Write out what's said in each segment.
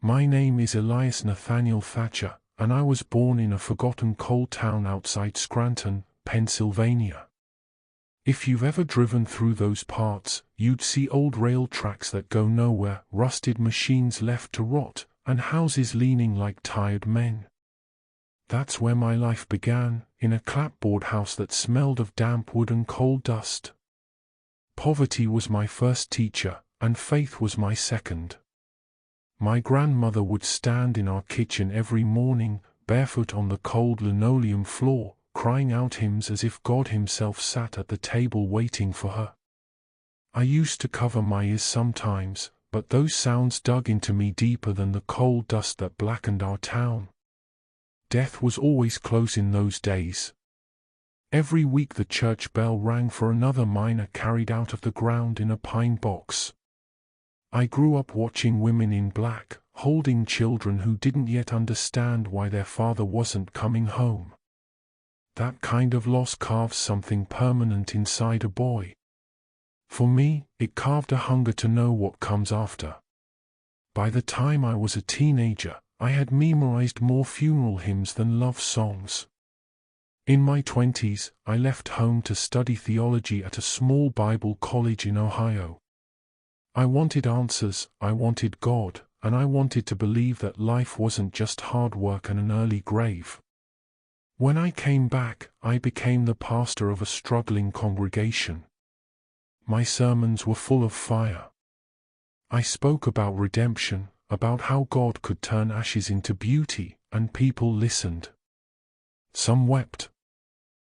My name is Elias Nathaniel Thatcher, and I was born in a forgotten coal town outside Scranton, Pennsylvania. If you've ever driven through those parts, you'd see old rail tracks that go nowhere, rusted machines left to rot, and houses leaning like tired men. That's where my life began, in a clapboard house that smelled of damp wood and coal dust. Poverty was my first teacher, and faith was my second. My grandmother would stand in our kitchen every morning, barefoot on the cold linoleum floor, crying out hymns as if God himself sat at the table waiting for her. I used to cover my ears sometimes, but those sounds dug into me deeper than the coal dust that blackened our town. Death was always close in those days. Every week the church bell rang for another miner carried out of the ground in a pine box. I grew up watching women in black, holding children who didn't yet understand why their father wasn't coming home. That kind of loss carves something permanent inside a boy. For me, it carved a hunger to know what comes after. By the time I was a teenager, I had memorized more funeral hymns than love songs. In my 20s, I left home to study theology at a small Bible college in Ohio. I wanted answers, I wanted God, and I wanted to believe that life wasn't just hard work and an early grave. When I came back, I became the pastor of a struggling congregation. My sermons were full of fire. I spoke about redemption, about how God could turn ashes into beauty, and people listened. Some wept.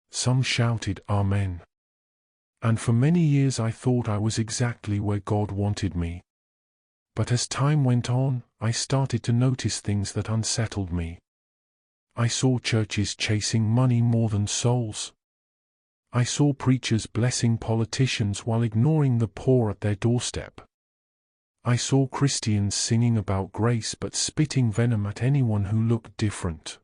Some shouted, Amen. And for many years I thought I was exactly where God wanted me. But as time went on, I started to notice things that unsettled me. I saw churches chasing money more than souls. I saw preachers blessing politicians while ignoring the poor at their doorstep. I saw Christians singing about grace but spitting venom at anyone who looked different.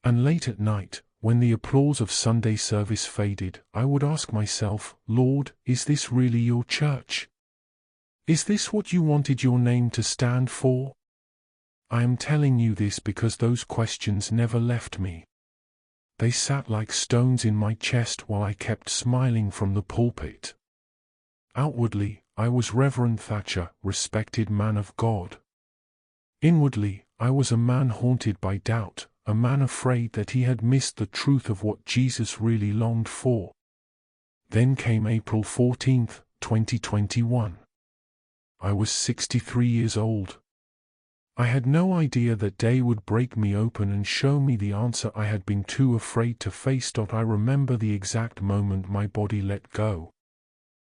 And late at night, when the applause of Sunday service faded, I would ask myself, Lord, is this really your church? Is this what you wanted your name to stand for? I am telling you this because those questions never left me. They sat like stones in my chest while I kept smiling from the pulpit. Outwardly, I was Reverend Thatcher, respected man of God. Inwardly, I was a man haunted by doubt, a man afraid that he had missed the truth of what Jesus really longed for. Then came April 14, 2021. I was 63 years old. I had no idea that day would break me open and show me the answer I had been too afraid to face. I remember the exact moment my body let go.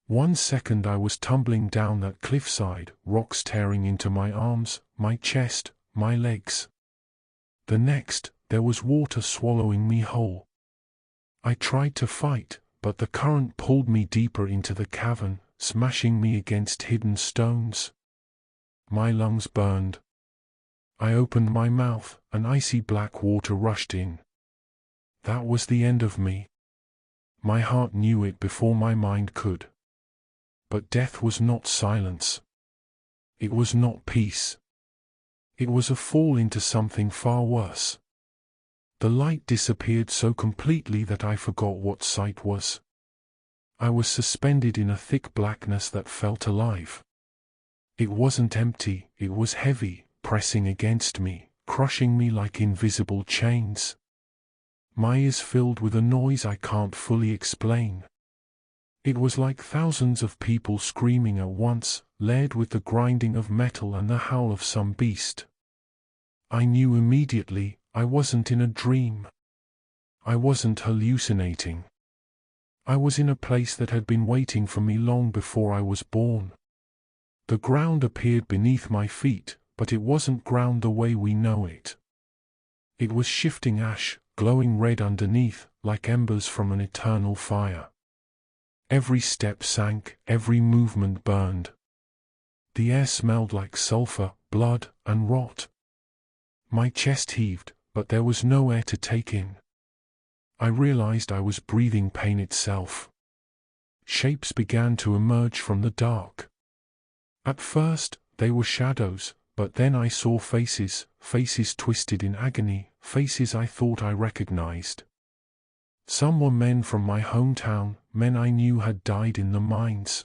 1 second I was tumbling down that cliffside, rocks tearing into my arms, my chest, my legs. The next, there was water swallowing me whole. I tried to fight, but the current pulled me deeper into the cavern, smashing me against hidden stones. My lungs burned. I opened my mouth, and icy black water rushed in. That was the end of me. My heart knew it before my mind could. But death was not silence. It was not peace. It was a fall into something far worse. The light disappeared so completely that I forgot what sight was. I was suspended in a thick blackness that felt alive. It wasn't empty, it was heavy, pressing against me, crushing me like invisible chains. My ears filled with a noise I can't fully explain. It was like thousands of people screaming at once, layered with the grinding of metal and the howl of some beast. I knew immediately, I wasn't in a dream. I wasn't hallucinating. I was in a place that had been waiting for me long before I was born. The ground appeared beneath my feet, but it wasn't ground the way we know it. It was shifting ash, glowing red underneath, like embers from an eternal fire. Every step sank, every movement burned. The air smelled like sulfur, blood, and rot. My chest heaved, but there was no air to take in. I realized I was breathing pain itself. Shapes began to emerge from the dark. At first, they were shadows, but then I saw faces, faces twisted in agony, faces I thought I recognized. Some were men from my hometown, men I knew had died in the mines.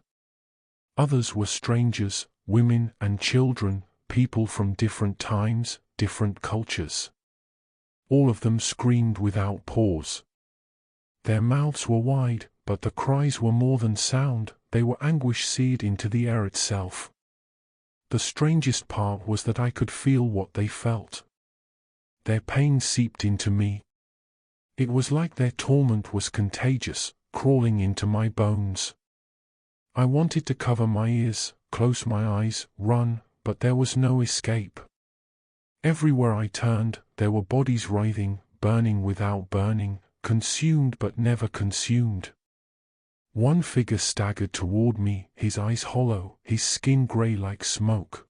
Others were strangers, women and children, people from different times, different cultures. All of them screamed without pause. Their mouths were wide, but the cries were more than sound, they were anguish seared into the air itself. The strangest part was that I could feel what they felt. Their pain seeped into me. It was like their torment was contagious, crawling into my bones. I wanted to cover my ears, close my eyes, run, but there was no escape. Everywhere I turned, there were bodies writhing, burning without burning, consumed but never consumed. One figure staggered toward me, his eyes hollow, his skin gray like smoke.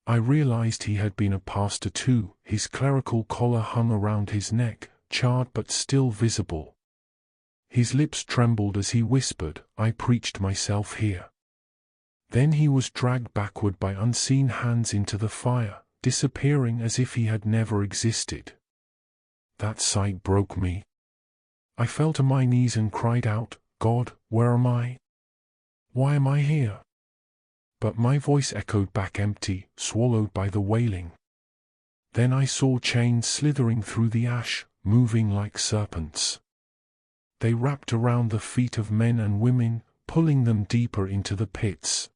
I realized he had been a pastor too, his clerical collar hung around his neck, charred but still visible. His lips trembled as he whispered, "I preached myself here." Then he was dragged backward by unseen hands into the fire, disappearing as if he had never existed. That sight broke me. I fell to my knees and cried out, "God, where am I? Why am I here?" But my voice echoed back empty, swallowed by the wailing. Then I saw chains slithering through the ash, moving like serpents. They wrapped around the feet of men and women, pulling them deeper into the pits.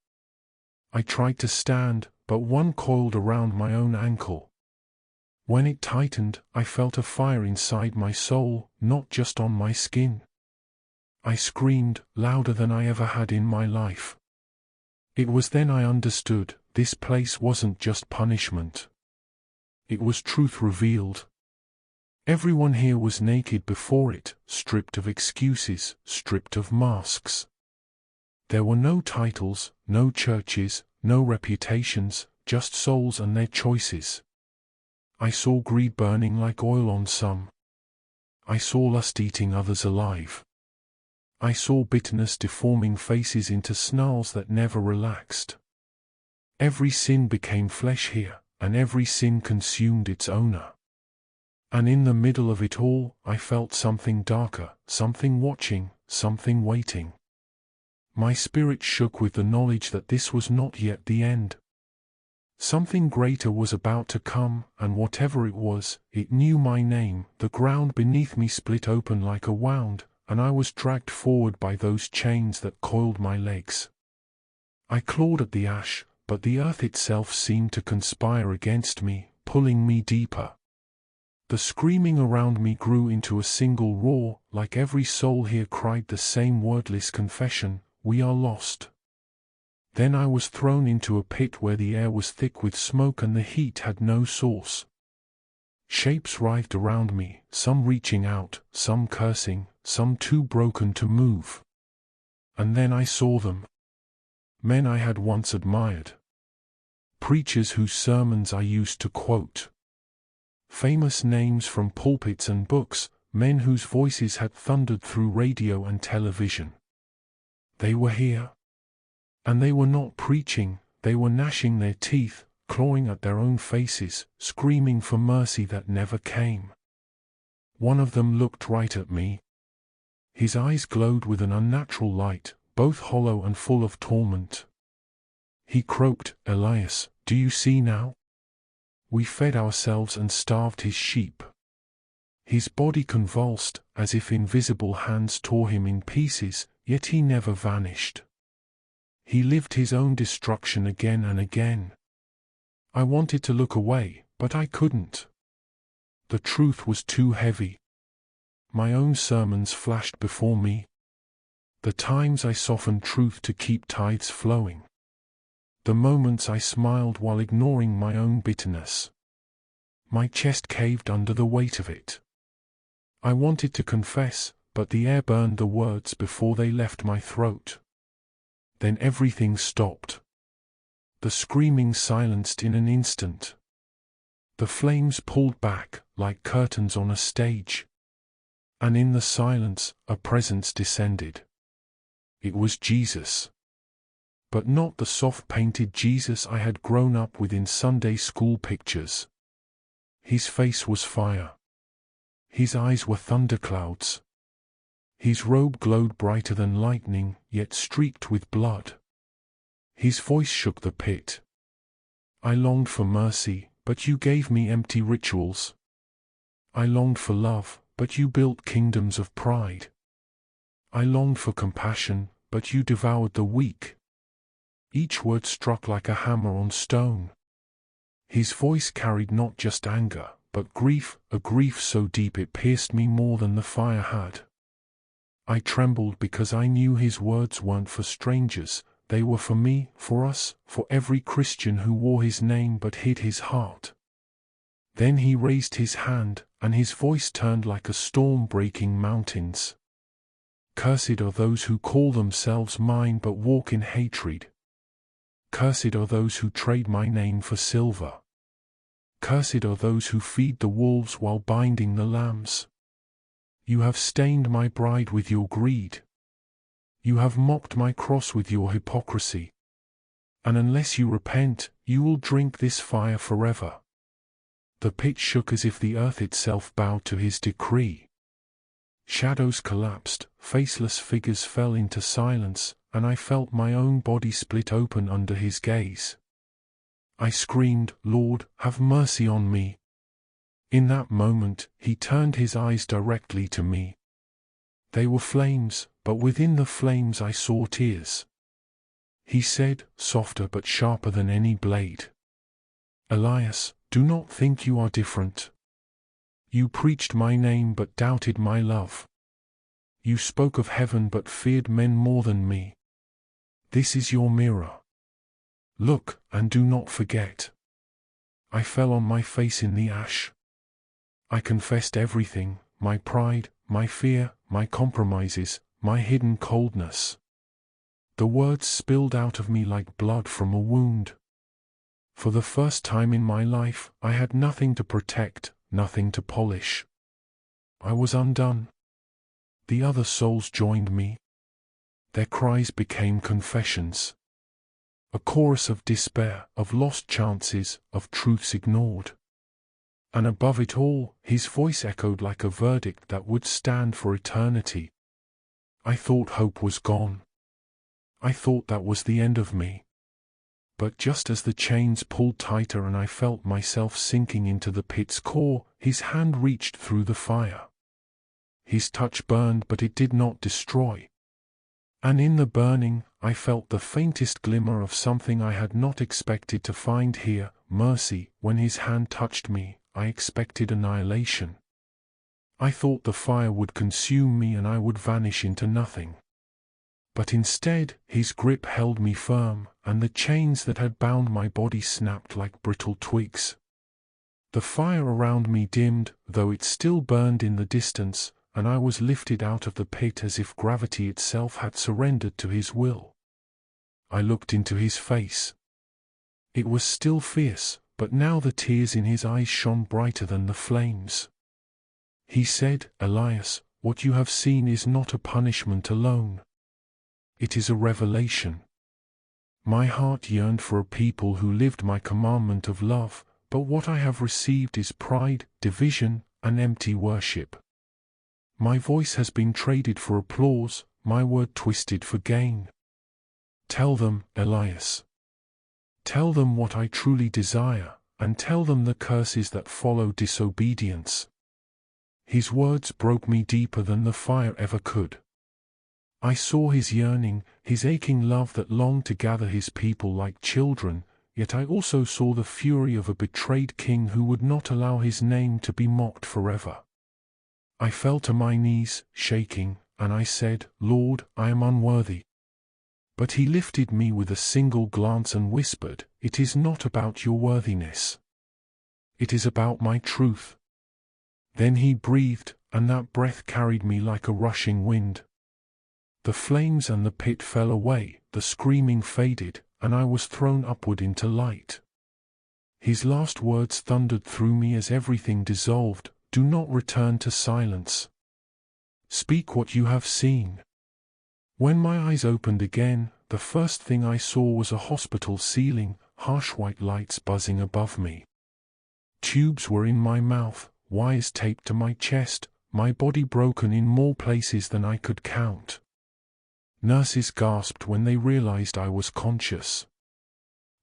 I tried to stand, but one coiled around my own ankle. When it tightened, I felt a fire inside my soul, not just on my skin. I screamed, louder than I ever had in my life. It was then I understood, this place wasn't just punishment. It was truth revealed. Everyone here was naked before it, stripped of excuses, stripped of masks. There were no titles, no churches, no reputations, just souls and their choices. I saw greed burning like oil on some. I saw lust eating others alive. I saw bitterness deforming faces into snarls that never relaxed. Every sin became flesh here, and every sin consumed its owner. And in the middle of it all, I felt something darker, something watching, something waiting. My spirit shook with the knowledge that this was not yet the end. Something greater was about to come, and whatever it was, it knew my name. The ground beneath me split open like a wound, and I was dragged forward by those chains that coiled my legs. I clawed at the ash, but the earth itself seemed to conspire against me, pulling me deeper. The screaming around me grew into a single roar, like every soul here cried the same wordless confession, "We are lost." Then I was thrown into a pit where the air was thick with smoke and the heat had no source. Shapes writhed around me, some reaching out, some cursing, some too broken to move. And then I saw them. Men I had once admired. Preachers whose sermons I used to quote. Famous names from pulpits and books, men whose voices had thundered through radio and television. They were here. And they were not preaching, they were gnashing their teeth, clawing at their own faces, screaming for mercy that never came. One of them looked right at me. His eyes glowed with an unnatural light, both hollow and full of torment. He croaked, "Elias, do you see now? We fed ourselves and starved his sheep." His body convulsed, as if invisible hands tore him in pieces, yet he never vanished. He lived his own destruction again and again. I wanted to look away, but I couldn't. The truth was too heavy. My own sermons flashed before me. The times I softened truth to keep tides flowing. The moments I smiled while ignoring my own bitterness. My chest caved under the weight of it. I wanted to confess, but the air burned the words before they left my throat. Then everything stopped. The screaming silenced in an instant. The flames pulled back, like curtains on a stage. And in the silence, a presence descended. It was Jesus. but not the soft-painted Jesus I had grown up with in Sunday school pictures. His face was fire. His eyes were thunderclouds. His robe glowed brighter than lightning, yet streaked with blood. His voice shook the pit. I longed for mercy, but you gave me empty rituals. I longed for love, but you built kingdoms of pride. I longed for compassion, but you devoured the weak. Each word struck like a hammer on stone. His voice carried not just anger, but grief, a grief so deep it pierced me more than the fire had. I trembled because I knew his words weren't for strangers, they were for me, for us, for every Christian who wore his name but hid his heart. Then he raised his hand, and his voice turned like a storm breaking mountains. Cursed are those who call themselves mine but walk in hatred. Cursed are those who trade my name for silver. Cursed are those who feed the wolves while binding the lambs. You have stained my bride with your greed. You have mocked my cross with your hypocrisy. And unless you repent, you will drink this fire forever. The pit shook as if the earth itself bowed to his decree. Shadows collapsed, faceless figures fell into silence, and I felt my own body split open under his gaze. I screamed, "Lord, have mercy on me." In that moment, he turned his eyes directly to me. They were flames, but within the flames I saw tears. He said, softer but sharper than any blade, "Elias, do not think you are different. You preached my name but doubted my love. You spoke of heaven but feared men more than me. This is your mirror. Look, and do not forget." I fell on my face in the ash. I confessed everything, my pride, my fear, my compromises, my hidden coldness. The words spilled out of me like blood from a wound. For the first time in my life, I had nothing to protect, nothing to polish. I was undone. The other souls joined me. Their cries became confessions. A chorus of despair, of lost chances, of truths ignored. And above it all, his voice echoed like a verdict that would stand for eternity. I thought hope was gone. I thought that was the end of me. But just as the chains pulled tighter and I felt myself sinking into the pit's core, his hand reached through the fire. His touch burned, but it did not destroy. And in the burning, I felt the faintest glimmer of something I had not expected to find here, mercy. When his hand touched me, I expected annihilation. I thought the fire would consume me and I would vanish into nothing. But instead, his grip held me firm, and the chains that had bound my body snapped like brittle twigs. The fire around me dimmed, though it still burned in the distance, and I was lifted out of the pit as if gravity itself had surrendered to his will. I looked into his face. It was still fierce, but now the tears in his eyes shone brighter than the flames. He said, "Elias, what you have seen is not a punishment alone. It is a revelation. My heart yearned for a people who lived my commandment of love, but what I have received is pride, division, and empty worship. My voice has been traded for applause, my word twisted for gain. Tell them, Elias. Tell them what I truly desire, and tell them the curses that follow disobedience." His words broke me deeper than the fire ever could. I saw his yearning, his aching love that longed to gather his people like children, yet I also saw the fury of a betrayed king who would not allow his name to be mocked forever. I fell to my knees, shaking, and I said, "Lord, I am unworthy." But he lifted me with a single glance and whispered, "It is not about your worthiness. It is about my truth." Then he breathed, and that breath carried me like a rushing wind. The flames and the pit fell away, the screaming faded, and I was thrown upward into light. His last words thundered through me as everything dissolved, "Do not return to silence. Speak what you have seen." When my eyes opened again, the first thing I saw was a hospital ceiling, harsh white lights buzzing above me. Tubes were in my mouth, wires taped to my chest, my body broken in more places than I could count. Nurses gasped when they realized I was conscious.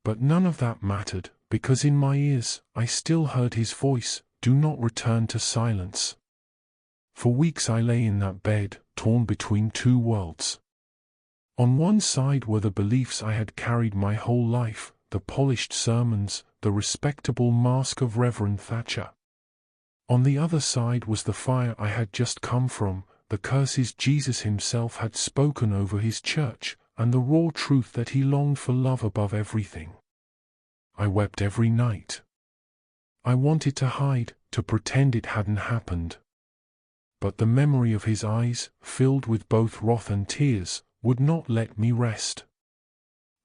But none of that mattered, because in my ears, I still heard his voice, "Do not return to silence." For weeks I lay in that bed, torn between two worlds. On one side were the beliefs I had carried my whole life, the polished sermons, the respectable mask of Reverend Thatcher. On the other side was the fire I had just come from, the curses Jesus himself had spoken over his church, and the raw truth that he longed for love above everything. I wept every night. I wanted to hide, to pretend it hadn't happened. But the memory of his eyes, filled with both wrath and tears, would not let me rest.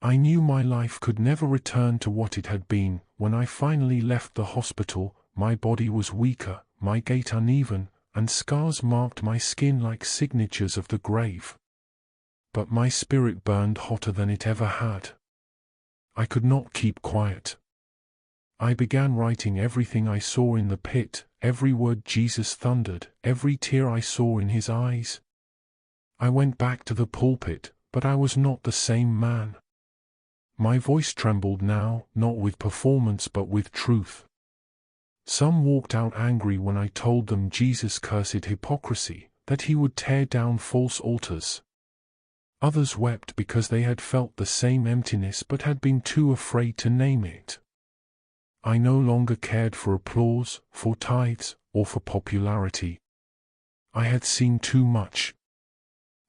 I knew my life could never return to what it had been. When I finally left the hospital, my body was weaker, my gait uneven, and scars marked my skin like signatures of the grave. But my spirit burned hotter than it ever had. I could not keep quiet. I began writing everything I saw in the pit, every word Jesus thundered, every tear I saw in his eyes. I went back to the pulpit, but I was not the same man. My voice trembled now, not with performance but with truth. Some walked out angry when I told them Jesus cursed hypocrisy, that he would tear down false altars. Others wept because they had felt the same emptiness but had been too afraid to name it. I no longer cared for applause, for tithes, or for popularity. I had seen too much.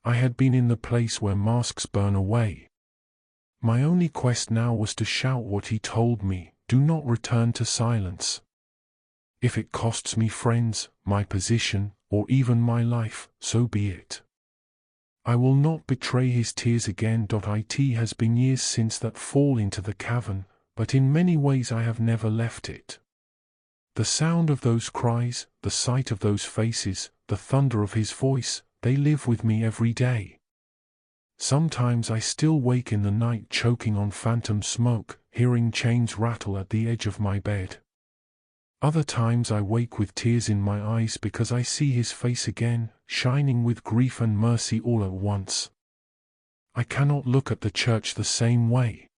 I had been in the place where masks burn away. My only quest now was to shout what he told me, "Do not return to silence. If it costs me friends, my position, or even my life, so be it. I will not betray his tears again." It has been years since that fall into the cavern, but in many ways I have never left it. The sound of those cries, the sight of those faces, the thunder of his voice, they live with me every day. Sometimes I still wake in the night choking on phantom smoke, hearing chains rattle at the edge of my bed. Other times I wake with tears in my eyes because I see his face again, shining with grief and mercy all at once. I cannot look at the church the same way.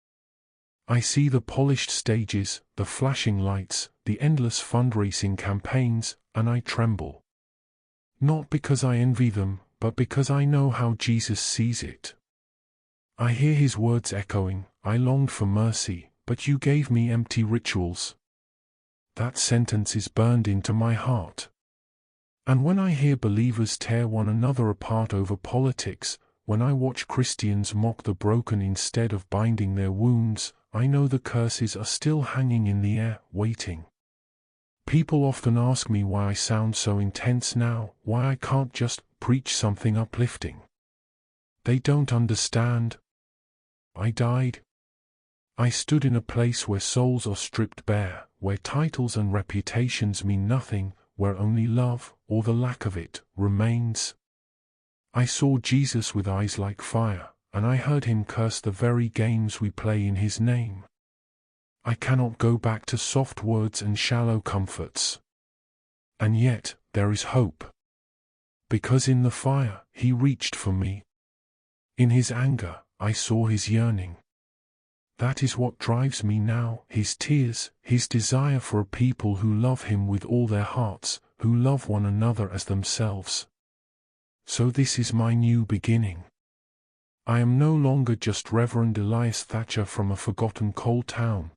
I see the polished stages, the flashing lights, the endless fundraising campaigns, and I tremble. Not because I envy them, but because I know how Jesus sees it. I hear his words echoing, "I longed for mercy, but you gave me empty rituals." That sentence is burned into my heart. And when I hear believers tear one another apart over politics, when I watch Christians mock the broken instead of binding their wounds, I know the curses are still hanging in the air, waiting. People often ask me why I sound so intense now, why I can't just preach something uplifting. They don't understand. I died. I stood in a place where souls are stripped bare, where titles and reputations mean nothing, where only love, or the lack of it, remains. I saw Jesus with eyes like fire, and I heard him curse the very games we play in his name. I cannot go back to soft words and shallow comforts. And yet, there is hope. Because in the fire, he reached for me. In his anger, I saw his yearning. That is what drives me now, his tears, his desire for a people who love him with all their hearts, who love one another as themselves. So this is my new beginning. I am no longer just Reverend Elias Thatcher from a forgotten coal town.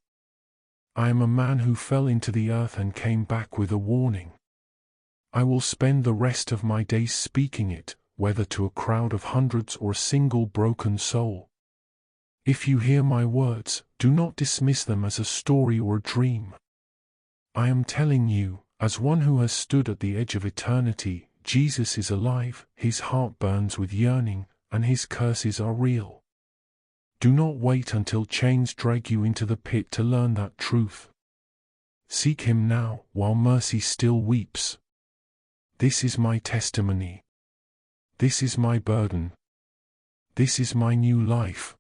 I am a man who fell into the earth and came back with a warning. I will spend the rest of my days speaking it, whether to a crowd of hundreds or a single broken soul. If you hear my words, do not dismiss them as a story or a dream. I am telling you, as one who has stood at the edge of eternity, Jesus is alive, his heart burns with yearning, and his curses are real. Do not wait until chains drag you into the pit to learn that truth. Seek him now, while mercy still weeps. This is my testimony. This is my burden. This is my new life.